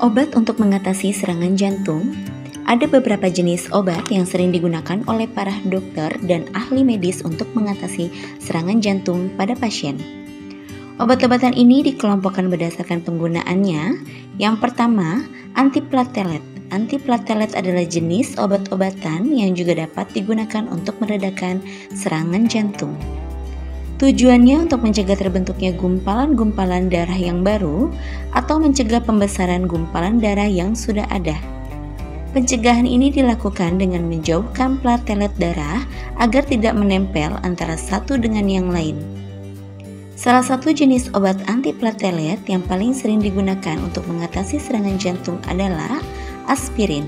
Obat untuk mengatasi serangan jantung. Ada beberapa jenis obat yang sering digunakan oleh para dokter dan ahli medis untuk mengatasi serangan jantung pada pasien. Obat-obatan ini dikelompokkan berdasarkan penggunaannya. Yang pertama, antiplatelet. Antiplatelet adalah jenis obat-obatan yang juga dapat digunakan untuk meredakan serangan jantung. Tujuannya untuk mencegah terbentuknya gumpalan-gumpalan darah yang baru atau mencegah pembesaran gumpalan darah yang sudah ada. Pencegahan ini dilakukan dengan menjauhkan platelet darah agar tidak menempel antara satu dengan yang lain. Salah satu jenis obat antiplatelet yang paling sering digunakan untuk mengatasi serangan jantung adalah aspirin.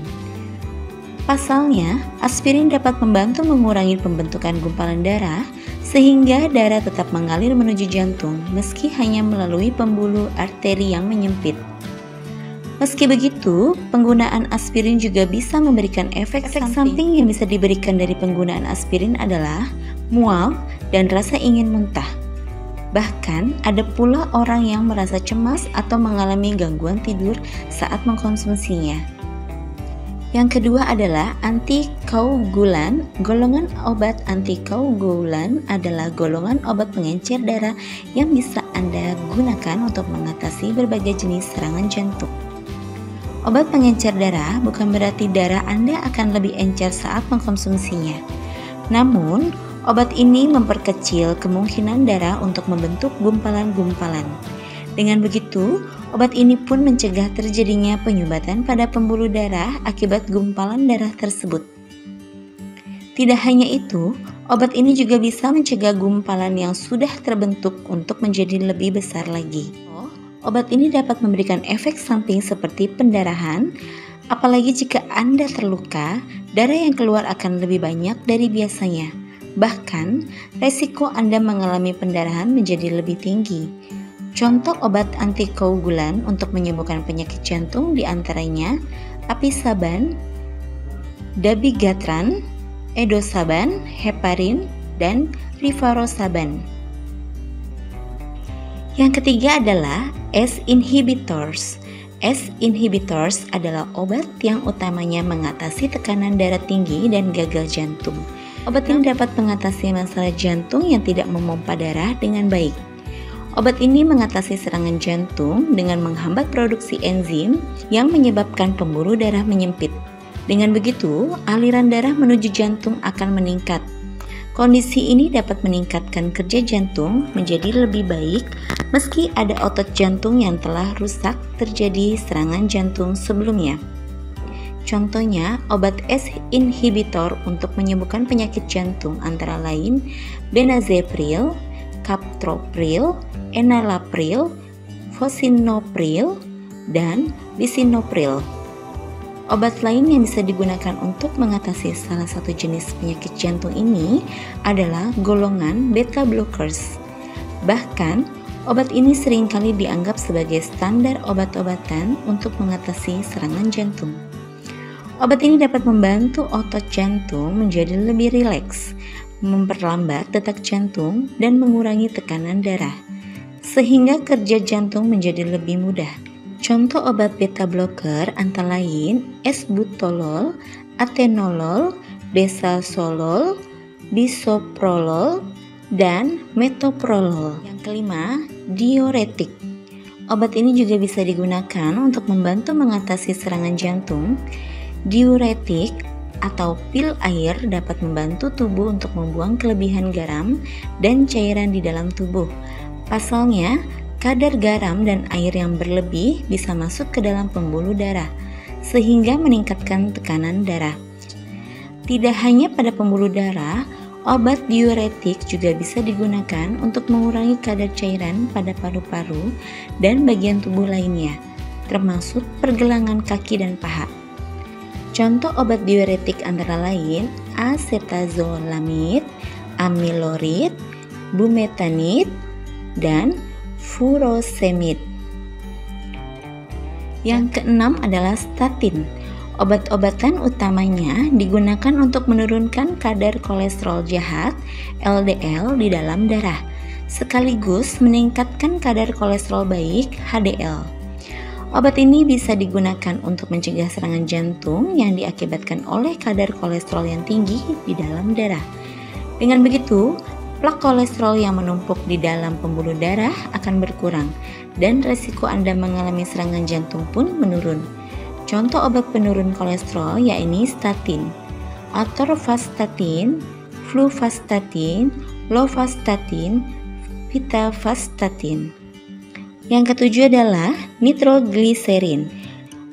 Pasalnya, aspirin dapat membantu mengurangi pembentukan gumpalan darah sehingga darah tetap mengalir menuju jantung meski hanya melalui pembuluh arteri yang menyempit. Meski begitu, penggunaan aspirin juga bisa memberikan efek samping yang bisa diberikan dari penggunaan aspirin adalah mual dan rasa ingin muntah. Bahkan ada pula orang yang merasa cemas atau mengalami gangguan tidur saat mengkonsumsinya. Yang kedua adalah antikoagulan. Golongan obat antikoagulan adalah golongan obat pengencer darah yang bisa Anda gunakan untuk mengatasi berbagai jenis serangan jantung. Obat pengencer darah bukan berarti darah Anda akan lebih encer saat mengkonsumsinya. Namun, obat ini memperkecil kemungkinan darah untuk membentuk gumpalan-gumpalan. Dengan begitu, obat ini pun mencegah terjadinya penyumbatan pada pembuluh darah akibat gumpalan darah tersebut. Tidak hanya itu, obat ini juga bisa mencegah gumpalan yang sudah terbentuk untuk menjadi lebih besar lagi. Obat ini dapat memberikan efek samping seperti pendarahan, apalagi jika Anda terluka, darah yang keluar akan lebih banyak dari biasanya. Bahkan, resiko Anda mengalami pendarahan menjadi lebih tinggi. Contoh obat antikoagulan untuk menyembuhkan penyakit jantung diantaranya apisaban, dabigatran, edosaban, heparin, dan rivarosaban. Yang ketiga adalah ACE inhibitors. ACE inhibitors adalah obat yang utamanya mengatasi tekanan darah tinggi dan gagal jantung. Obat ini dapat mengatasi masalah jantung yang tidak memompa darah dengan baik. Obat ini mengatasi serangan jantung dengan menghambat produksi enzim yang menyebabkan pembuluh darah menyempit. Dengan begitu, aliran darah menuju jantung akan meningkat. Kondisi ini dapat meningkatkan kerja jantung menjadi lebih baik meski ada otot jantung yang telah rusak terjadi serangan jantung sebelumnya. Contohnya, obat ACE inhibitor untuk menyembuhkan penyakit jantung antara lain benazepril, captopril, enalapril, fosinopril, dan lisinopril. Obat lain yang bisa digunakan untuk mengatasi salah satu jenis penyakit jantung ini adalah golongan beta blockers. Bahkan, obat ini seringkali dianggap sebagai standar obat-obatan untuk mengatasi serangan jantung. Obat ini dapat membantu otot jantung menjadi lebih rileks, memperlambat detak jantung, dan mengurangi tekanan darah, sehingga kerja jantung menjadi lebih mudah. Contoh obat beta blocker antara lain esbutolol, atenolol, desasolol, bisoprolol, dan metoprolol. Yang kelima, diuretik. Obat ini juga bisa digunakan untuk membantu mengatasi serangan jantung. Diuretik atau pil air dapat membantu tubuh untuk membuang kelebihan garam dan cairan di dalam tubuh. Pasalnya, kadar garam dan air yang berlebih bisa masuk ke dalam pembuluh darah, sehingga meningkatkan tekanan darah. Tidak hanya pada pembuluh darah, obat diuretik juga bisa digunakan untuk mengurangi kadar cairan pada paru-paru dan bagian tubuh lainnya, termasuk pergelangan kaki dan paha. Contoh obat diuretik antara lain acetazolamid, amilorid, bumetanid, dan furosemid. Yang keenam adalah statin. Obat-obatan utamanya digunakan untuk menurunkan kadar kolesterol jahat LDL di dalam darah, sekaligus meningkatkan kadar kolesterol baik HDL. Obat ini bisa digunakan untuk mencegah serangan jantung yang diakibatkan oleh kadar kolesterol yang tinggi di dalam darah. Dengan begitu, plak kolesterol yang menumpuk di dalam pembuluh darah akan berkurang dan resiko Anda mengalami serangan jantung pun menurun. Contoh obat penurun kolesterol yakni statin, atorvastatin, fluvastatin, lovastatin, pitavastatin. Yang ketujuh adalah nitrogliserin.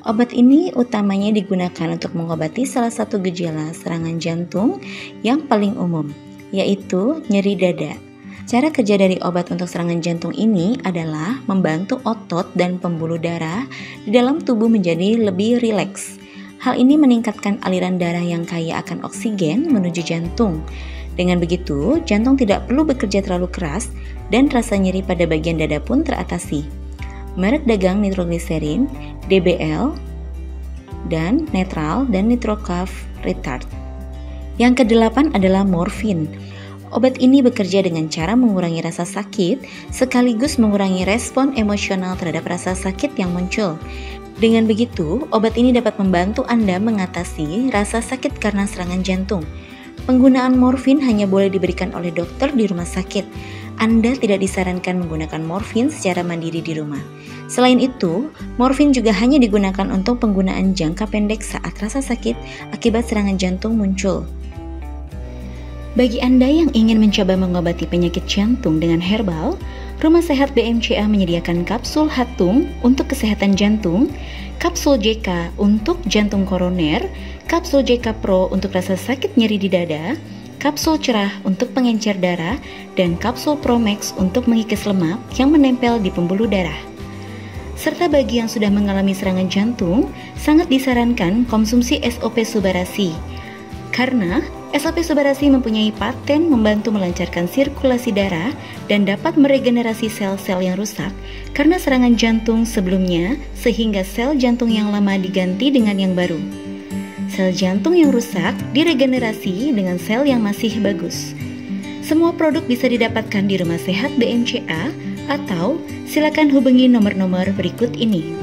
Obat ini utamanya digunakan untuk mengobati salah satu gejala serangan jantung yang paling umum, yaitu nyeri dada. Cara kerja dari obat untuk serangan jantung ini adalah membantu otot dan pembuluh darah di dalam tubuh menjadi lebih rileks. Hal ini meningkatkan aliran darah yang kaya akan oksigen menuju jantung. Dengan begitu, jantung tidak perlu bekerja terlalu keras dan rasa nyeri pada bagian dada pun teratasi. Merek dagang nitrogliserin, DBL, dan netral dan nitrocaf retard. Yang kedelapan adalah morfin. Obat ini bekerja dengan cara mengurangi rasa sakit sekaligus mengurangi respon emosional terhadap rasa sakit yang muncul. Dengan begitu, obat ini dapat membantu Anda mengatasi rasa sakit karena serangan jantung. Penggunaan morfin hanya boleh diberikan oleh dokter di rumah sakit. Anda tidak disarankan menggunakan morfin secara mandiri di rumah. Selain itu, morfin juga hanya digunakan untuk penggunaan jangka pendek saat rasa sakit akibat serangan jantung muncul. Bagi Anda yang ingin mencoba mengobati penyakit jantung dengan herbal, Rumah Sehat BMCA menyediakan kapsul Hatung untuk kesehatan jantung, kapsul JK untuk jantung koroner, kapsul JK Pro untuk rasa sakit nyeri di dada, kapsul cerah untuk pengencer darah, dan kapsul Promax untuk mengikis lemak yang menempel di pembuluh darah. Serta bagi yang sudah mengalami serangan jantung, sangat disarankan konsumsi SOP Subarasi. Karena SOP Subarasi mempunyai paten membantu melancarkan sirkulasi darah dan dapat meregenerasi sel-sel yang rusak karena serangan jantung sebelumnya, sehingga sel jantung yang lama diganti dengan yang baru. Sel jantung yang rusak diregenerasi dengan sel yang masih bagus. Semua produk bisa didapatkan di Rumah Sehat BMCA atau silakan hubungi nomor-nomor berikut ini.